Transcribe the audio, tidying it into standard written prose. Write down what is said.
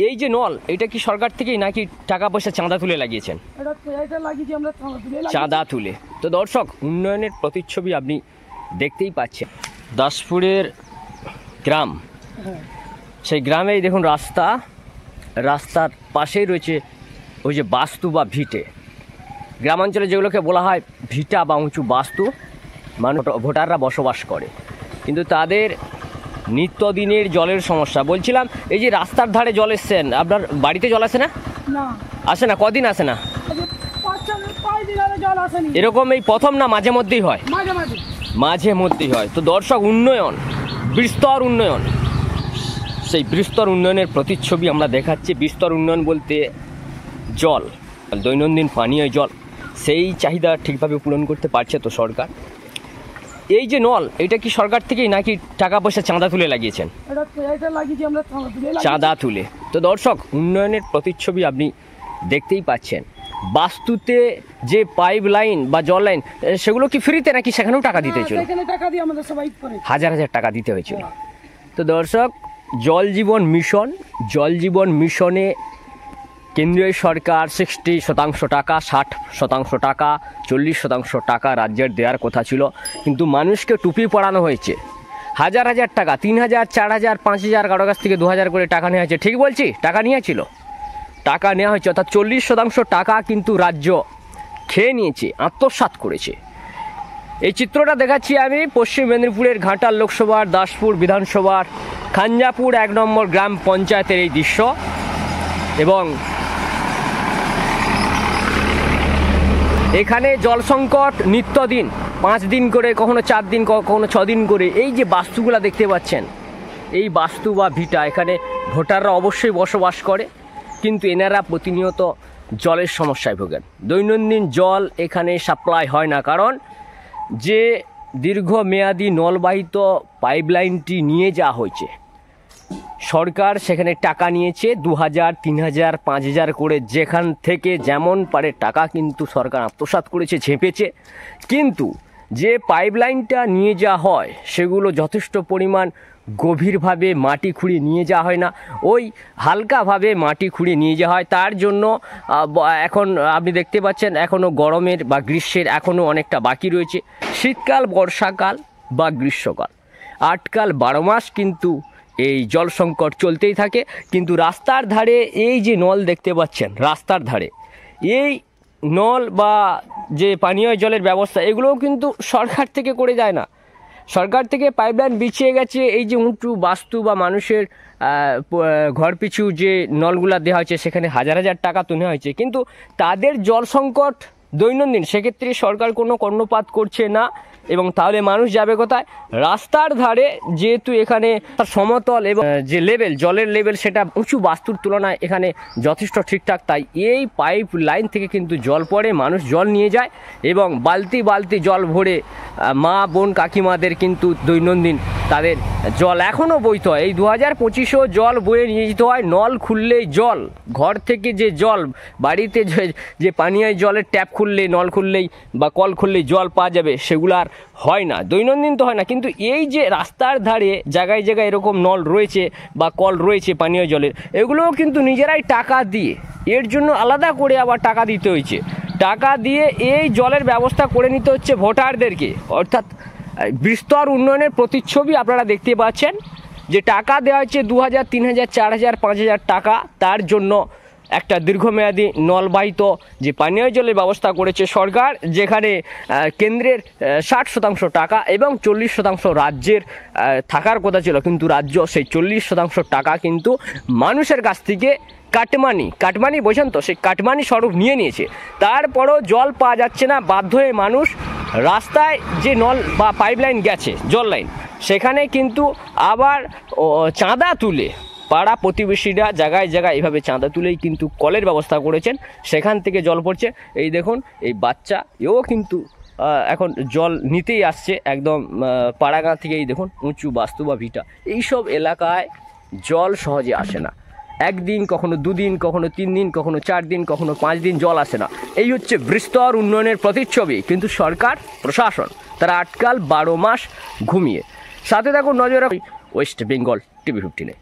এই যে নল, এটা কি সরকার থেকেই নাকি টাকা পয়সা চাঁদা তুলে লাগিয়েছেন? চাঁদা তুলে। তো দর্শক, উন্নয়নের প্রতিচ্ছবি আপনি দেখতেই পাচ্ছেন। দাসপুরের গ্রাম, সেই গ্রামেই দেখুন রাস্তার পাশেই রয়েছে ওই যে বাস্তু বা ভিটে। গ্রামাঞ্চলে যেগুলোকে বলা হয় ভিটা বা উঁচু বাস্তু, মানুষ ভোটাররা বসবাস করে, কিন্তু তাদের নিত্যদিনের জলের সমস্যা। বলছিলাম, এই যে রাস্তার ধারে জল এসছেন, আপনার বাড়িতে জল আসে না? আসে না। কদিন আসে না? এরকম এই প্রথম না মাঝে মধ্যেই হয়? মাঝে মধ্যেই হয়। তো দর্শক, উন্নয়ন, বিস্তর উন্নয়ন, সেই বিস্তর উন্নয়নের প্রতিচ্ছবি আমরা দেখাচ্ছি। বিস্তর উন্নয়ন বলতে জল, দৈনন্দিন পানীয় জল, সেই চাহিদা ঠিকভাবে পূরণ করতে পারছে তো সরকার? এই যে নল, এটা কি সরকার থেকেই নাকি টাকা পয়সা চাঁদা তুলে লাগিয়েছেন? চাঁদা তুলে। তো দর্শক, উন্নয়নের প্রতিচ্ছবি আপনি দেখতেই পাচ্ছেন। বাস্তুতে যে পাইপ লাইন বা জল লাইন, সেগুলো কি ফ্রিতে নাকি সেখানেও টাকা দিতে হয়েছিল? হাজার হাজার টাকা দিতে হয়েছিল। তো দর্শক, জল জীবন মিশনে কেন্দ্রীয় সরকার 60% টাকা, 60% টাকা, 40% টাকা রাজ্যের দেওয়ার কথা ছিল, কিন্তু মানুষকে টুপি পড়ানো হয়েছে। হাজার হাজার টাকা, 3000, 4000, 5000, কারো কাছ থেকে 2000 করে টাকা নেওয়া হয়েছে। ঠিক বলছি? টাকা নিয়েছিল, টাকা নেওয়া হয়েছে, অর্থাৎ 40% টাকা কিন্তু রাজ্য খেয়ে নিয়েছে, আত্মসাৎ করেছে। এই চিত্রটা দেখাচ্ছি আমি পশ্চিম মেদিনীপুরের ঘাটাল লোকসভার দাসপুর বিধানসভার খাঞ্জাপুর 1 নম্বর গ্রাম পঞ্চায়েতের এই দৃশ্য। এবং এখানে জল সংকট নিত্যদিন, 5 দিন করে, কখনো 4 দিন, কখনো 6 দিন করে। এই যে বাস্তুগুলা দেখতে পাচ্ছেন, এই বাস্তু বা ভিটা, এখানে ভোটাররা অবশ্যই বসবাস করে, কিন্তু এনারা প্রতিনিয়ত জলের সমস্যায় ভোগেন। দৈনন্দিন জল এখানে সাপ্লাই হয় না, কারণ যে দীর্ঘমেয়াদী নলবাহিত পাইপলাইনটি নিয়ে যাওয়া হয়েছে, সরকার সেখানে টাকা নিয়েছে 2000, 3000, 5000 করে, যেখান থেকে যেমন পারে টাকা কিন্তু সরকার আত্মসাৎ করেছে, ঝেঁপেছে। কিন্তু যে পাইপলাইনটা নিয়ে যাওয়া হয়, সেগুলো যথেষ্ট পরিমাণ গভীরভাবে মাটি খুঁড়িয়ে নিয়ে যাওয়া হয় না, ওই হালকাভাবে মাটি খুঁড়িয়ে নিয়ে যাওয়া হয়। তার জন্য এখন আপনি দেখতে পাচ্ছেন, এখনও গরমের বা গ্রীষ্মের এখনও অনেকটা বাকি রয়েছে। শীতকাল, বর্ষাকাল বা গ্রীষ্মকাল, 8 কাল 12 মাস কিন্তু এই জল সংকট চলতেই থাকে। কিন্তু রাস্তার ধারে এই যে নল দেখতে পাচ্ছেন, রাস্তার ধারে এই নল বা যে পানীয় জলের ব্যবস্থা, এগুলোও কিন্তু সরকার থেকে করে যায় না। সরকার থেকে পাইপলাইন বিছিয়ে গেছে। এই যে উঁচু বাস্তু বা মানুষের ঘর পিছু যে নলগুলা দেওয়া হয়েছে, সেখানে হাজার হাজার টাকা তো নেওয়া হয়েছে, কিন্তু তাদের জল সংকট দৈনন্দিন, সেক্ষেত্রে সরকার কোনো কর্ণপাত করছে না। এবং তাহলে মানুষ যাবে কোথায়? রাস্তার ধারে, যেহেতু এখানে সমতল এবং যে লেভেল, জলের লেভেল, সেটা উঁচু বাস্তুর তুলনায় এখানে যথেষ্ট ঠিকঠাক, তাই এই পাইপ লাইন থেকে কিন্তু জল পড়ে, মানুষ জল নিয়ে যায় এবং বালতি বালতি জল ভরে মা বোন কাকিমাদের কিন্তু দৈনন্দিন তাদের জল এখনও বইতে হয়। এই 2025-ও জল বয়ে নিয়ে যেতে হয়। নল খুললেই জল, ঘর থেকে যে জল, বাড়িতে যে পানীয় জলের ট্যাপ খুললে, নল খুললেই বা কল খুললেই জল পাওয়া যাবে, সেগুলো আর হয় না, দৈনন্দিন তো হয় না। কিন্তু এই যে রাস্তার ধারে জায়গায় জায়গায় এরকম নল রয়েছে বা কল রয়েছে পানীয় জলের, এগুলোও কিন্তু নিজেরাই টাকা দিয়ে, এর জন্য আলাদা করে আবার টাকা দিতে হয়েছে। টাকা দিয়ে এই জলের ব্যবস্থা করে নিতে হচ্ছে ভোটারদেরকে। অর্থাৎ বিস্তর উন্নয়নের প্রতিচ্ছবি আপনারা দেখতে পাচ্ছেন, যে টাকা দেওয়া হচ্ছে 2000, 3000, 4000, 5000 টাকা। তার জন্য একটা দীর্ঘমেয়াদী নলবাহিত যে পানীয় জলের ব্যবস্থা করেছে সরকার, যেখানে কেন্দ্রের 60% টাকা এবং 40% রাজ্যের থাকার কথা ছিল, কিন্তু রাজ্য সেই 40% টাকা কিন্তু মানুষের কাছ থেকে কাটমানি বোঝেন তো, সেই কাটমানি স্বরূপ নিয়ে নিয়েছে। তারপরও জল পাওয়া যাচ্ছে না, বাধ্য হয়ে মানুষ রাস্তায় যে নল বা পাইপলাইন গেছে, জল লাইন, সেখানে কিন্তু আবার চাঁদা তুলে পাড়া প্রতিবেশীরা জায়গায় জায়গায় এভাবে চাঁদা তুলেই কিন্তু কলের ব্যবস্থা করেছেন, সেখান থেকে জল পড়ছে। এই দেখুন, এই বাচ্চা এও কিন্তু এখন জল নিতেই আসছে একদম পাড়াগাঁ থেকে। এই দেখুন, উঁচু বাস্তু বা ভিটা, এইসব এলাকায় জল সহজে আসে না। একদিন, কখনো 2 দিন, কখনো 3 দিন, কখনো 4 দিন, কখনো 5 দিন জল আসে না। এই হচ্ছে বিস্তর উন্নয়নের প্রতিচ্ছবি। কিন্তু সরকার, প্রশাসন, তারা 8 কাল 12 মাস ঘুমিয়ে। সাথে থাকুন, নজর রাখুন ওয়েস্ট বেঙ্গল TV 15-এ।